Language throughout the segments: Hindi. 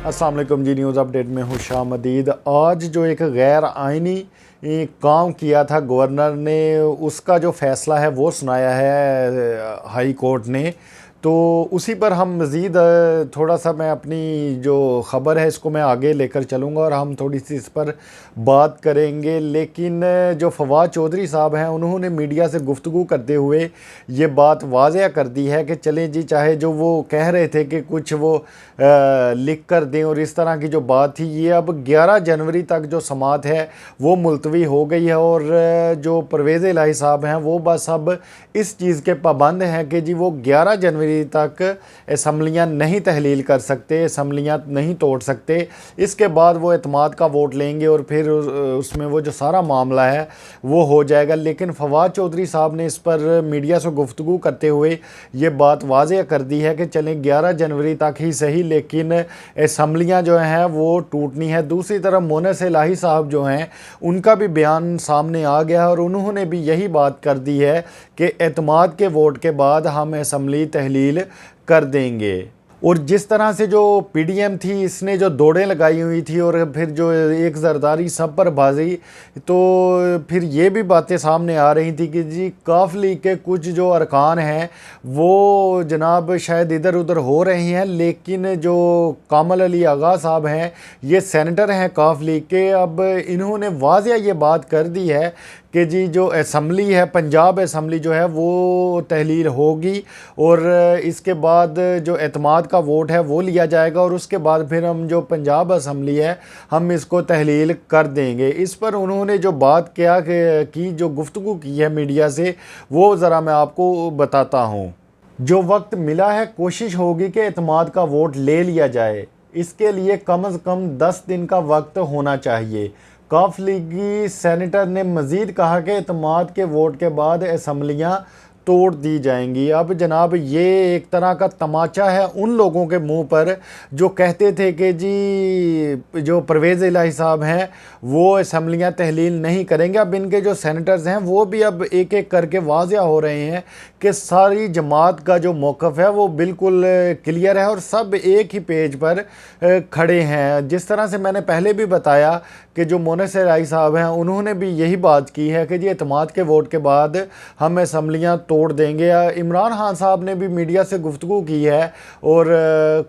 अस्सलाम वालेकुम जी। न्यूज़ अपडेट में हूँ शाह मदीद। आज जो एक गैर आइनी काम किया था गवर्नर ने, उसका जो फ़ैसला है वो सुनाया है हाई कोर्ट ने। तो उसी पर हम मज़ीद थोड़ा सा मैं अपनी जो ख़बर है इसको मैं आगे लेकर चलूँगा और हम थोड़ी सी इस पर बात करेंगे। लेकिन जो फवाद चौधरी साहब हैं उन्होंने मीडिया से गुफ्तगू करते हुए ये बात वाज़ह कर दी है कि चलें जी, चाहे जो वो कह रहे थे कि कुछ वो लिख कर दें और इस तरह की जो बात थी, ये अब 11 जनवरी तक जो समात है वो मुलतवी हो गई है। और जो परवेज़ इलाही साहब हैं वो बस अब इस चीज़ के पाबंद हैं कि जी वो 11 जनवरी तक असम्बलियाँ नहीं तहलील कर सकते, असम्बलियाँ नहीं तोड़ सकते। इसके बाद वो एतमाद का वोट लेंगे और फिर उसमें वो जो सारा मामला है वो हो जाएगा। लेकिन फवाद चौधरी साहब ने इस पर मीडिया से गुफ्तगू करते हुए ये बात वाज़ह कर दी है कि चलें 11 जनवरी तक ही सही, लेकिन असम्बलियाँ जो हैं वो टूटनी है। दूसरी तरफ मोनस इलाही साहब जो हैं उनका भी बयान सामने आ गया है और उन्होंने भी यही बात कर दी है कि एतमाद के वोट के बाद हम असम्बली तहलील कर देंगे। और जिस तरह से जो पीडीएम थी इसने जो दौड़ें लगाई हुई थी और फिर जो एक ज़रदारी सब पर बाजी, तो फिर ये भी बातें सामने आ रही थी कि जी काफ लीग के कुछ जो अरकान हैं वो जनाब शायद इधर उधर हो रहे हैं। लेकिन जो कामल अली आगा साहब हैं, ये सेनेटर हैं काफ लीग के, अब इन्होंने वाज़ह ये बात कर दी है कि जी जो असम्बली है, पंजाब असम्बली जो है वो तहलील होगी और इसके बाद जो एतमाद का वोट है वो लिया जाएगा और उसके बाद फिर हम जो पंजाब असम्बली है हम इसको तहलील कर देंगे। इस पर उन्होंने जो बात किया कि जो गुफ्तगू की है मीडिया से, वो ज़रा मैं आपको बताता हूँ। जो वक्त मिला है कोशिश होगी कि एतमाद का वोट ले लिया जाए, इसके लिए कम से कम 10 दिन का वक्त होना चाहिए। काफ लीगी सेनेटर ने मज़ीद कहा कि एतमाद के वोट के बाद असम्बलियाँ तोड़ दी जाएंगी। अब जनाब ये एक तरह का तमाचा है उन लोगों के मुंह पर जो कहते थे कि जी जो परवेज़ इलाही साहब हैं वो असम्बलियाँ तहलील नहीं करेंगे। अब इनके जो सेनेटर्स हैं वो भी अब एक एक करके वाज़ह हो रहे हैं कि सारी जमात का जो मौक़िफ़ है वो बिल्कुल क्लियर है और सब एक ही पेज पर खड़े हैं। जिस तरह से मैंने पहले भी बताया कि जो मोनस इलाही साहब हैं उन्होंने भी यही बात की है कि जी एतमाद के वोट के बाद हम असम्बलियाँ तोड़ देंगे। इमरान खान साहब ने भी मीडिया से गुफ्तगू की है और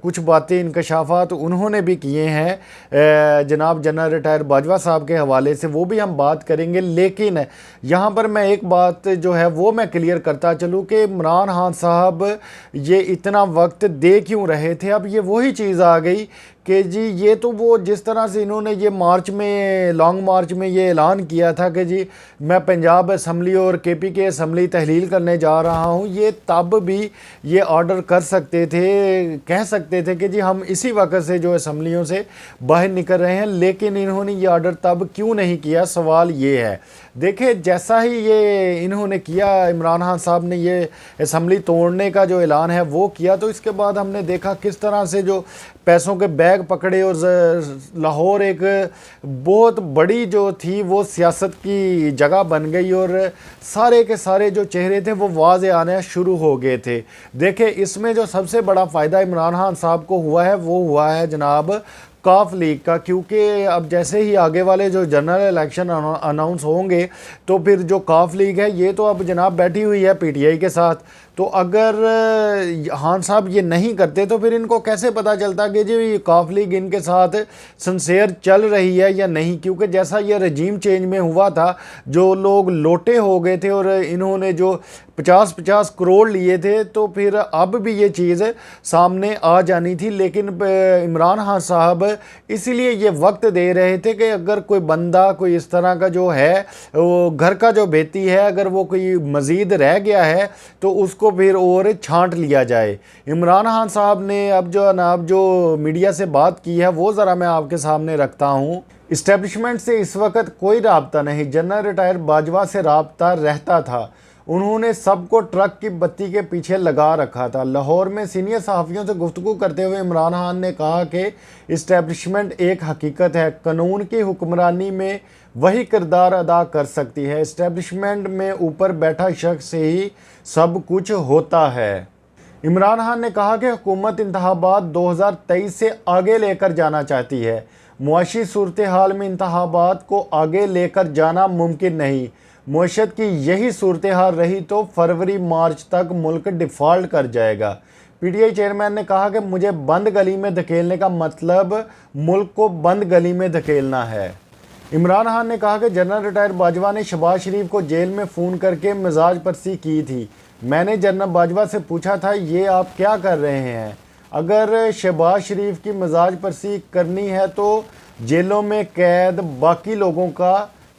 कुछ बातें इंकशाफात उन्होंने भी किए हैं जनाब जनरल रिटायर बाजवा साहब के हवाले से, वो भी हम बात करेंगे। लेकिन यहाँ पर मैं एक बात जो है वो मैं क्लियर करता चलूँ कि इमरान खान साहब ये इतना वक्त दे क्यों रहे थे। अब ये वही चीज़ आ गई कि जी ये तो वो जिस तरह से इन्होंने ये मार्च में, लॉन्ग मार्च में ये ऐलान किया था कि जी मैं पंजाब असम्बली और केपी के असम्बली तहलील करने जा रहा हूँ, ये तब भी ये ऑर्डर कर सकते थे, कह सकते थे कि जी हम इसी वक्त से जो असम्बलियों से बाहर निकल रहे हैं। लेकिन इन्होंने ये ऑर्डर तब क्यों नहीं किया, सवाल ये है। देखिए जैसा ही ये इन्होंने किया, इमरान खान साहब ने ये असम्बली तोड़ने का जो ऐलान है वो किया, तो इसके बाद हमने देखा किस तरह से जो पैसों के बैग पकड़े और लाहौर एक बहुत बड़ी जो थी वो सियासत की जगह बन गई और सारे के सारे जो चेहरे थे वो वाज़े आने शुरू हो गए थे। देखिए इसमें जो सबसे बड़ा फ़ायदा इमरान खान साहब को हुआ है वो हुआ है जनाब काफ लीग का, क्योंकि अब जैसे ही आगे वाले जो जनरल इलेक्शन अनाउंस होंगे तो फिर जो काफ लीग है ये तो अब जनाब बैठी हुई है पीटीआई के साथ। तो अगर खान साहब ये नहीं करते तो फिर इनको कैसे पता चलता कि जी काफ लीग इनके साथ सिंसेयर चल रही है या नहीं, क्योंकि जैसा ये रजीम चेंज में हुआ था जो लोग लोटे हो गए थे और इन्होंने जो 50-50 करोड़ लिए थे, तो फिर अब भी ये चीज़ सामने आ जानी थी। लेकिन इमरान खान साहब इसीलिए ये वक्त दे रहे थे कि अगर कोई बंदा कोई इस तरह का जो है वो घर का जो बेटी है, अगर वो कोई मज़ीद रह गया है तो उसको फिर और छांट लिया जाए। इमरान खान साहब ने अब जो मीडिया से बात की है वो ज़रा मैं आपके सामने रखता हूँ। इस्टेब्लिशमेंट से इस वक्त कोई राब्ता नहीं, जनरल रिटायर बाजवा से राब्ता रहता था, उन्होंने सबको ट्रक की बत्ती के पीछे लगा रखा था। लाहौर में सीनियर सहाफ़ियों से गुफ्तगू करते हुए इमरान खान ने कहा कि इस्टेब्लिशमेंट एक हकीकत है, कानून की हुक्मरानी में वही किरदार अदा कर सकती है, इस्टेब्लिशमेंट में ऊपर बैठा शख्स से ही सब कुछ होता है। इमरान खान ने कहा कि हुकूमत इंतखाबात 2023 से आगे लेकर जाना चाहती है। मुआशी सूरत हाल में इंतखाबात को आगे लेकर जाना मुमकिन नहीं। मुआशत की यही सूरत हाल रही तो फरवरी मार्च तक मुल्क डिफ़ॉल्ट कर जाएगा। पीटीआई चेयरमैन ने कहा कि मुझे बंद गली में धकेलने का मतलब मुल्क को बंद गली में धकेलना है। इमरान खान ने कहा कि जनरल रिटायर बाजवा ने शहबाज शरीफ को जेल में फ़ोन करके मिजाज परसी की थी। मैंने जनरल बाजवा से पूछा था, ये आप क्या कर रहे हैं? अगर शहबाज शरीफ की मिजाज परसी करनी है तो जेलों में कैद बाकी लोगों का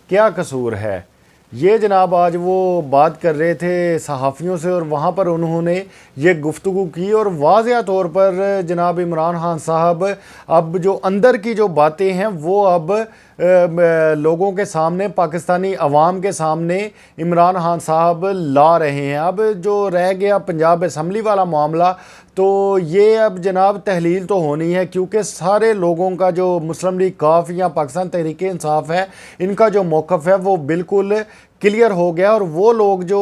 क्या कसूर है? ये जनाब आज वो बात कर रहे थे सहाफ़ियों से और वहाँ पर उन्होंने ये गुफ्तगू की और वाज़ेह तौर पर जनाब इमरान खान साहब अब जो अंदर की जो बातें हैं वो अब लोगों के सामने, पाकिस्तानी अवाम के सामने इमरान खान साहब ला रहे हैं। अब जो रह गया पंजाब असम्बली वाला मामला, तो ये अब जनाब तहलील तो होनी है, क्योंकि सारे लोगों का जो मुस्लिम लीग काफ या पाकिस्तान तहरीक इंसाफ है, इनका जो मौक़िफ़ है वो बिल्कुल क्लियर हो गया। और वो लोग जो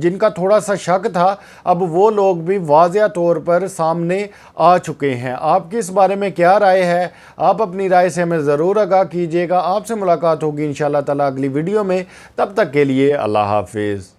जिनका थोड़ा सा शक था, अब वो लोग भी वाज़ेह तौर पर सामने आ चुके हैं। आपकी इस बारे में क्या राय है? आप अपनी राय से हमें ज़रूर आगाह कीजिएगा। आपसे मुलाकात होगी इंशाअल्लाह ताला अगली वीडियो में। तब तक के लिए अल्लाह हाफिज़।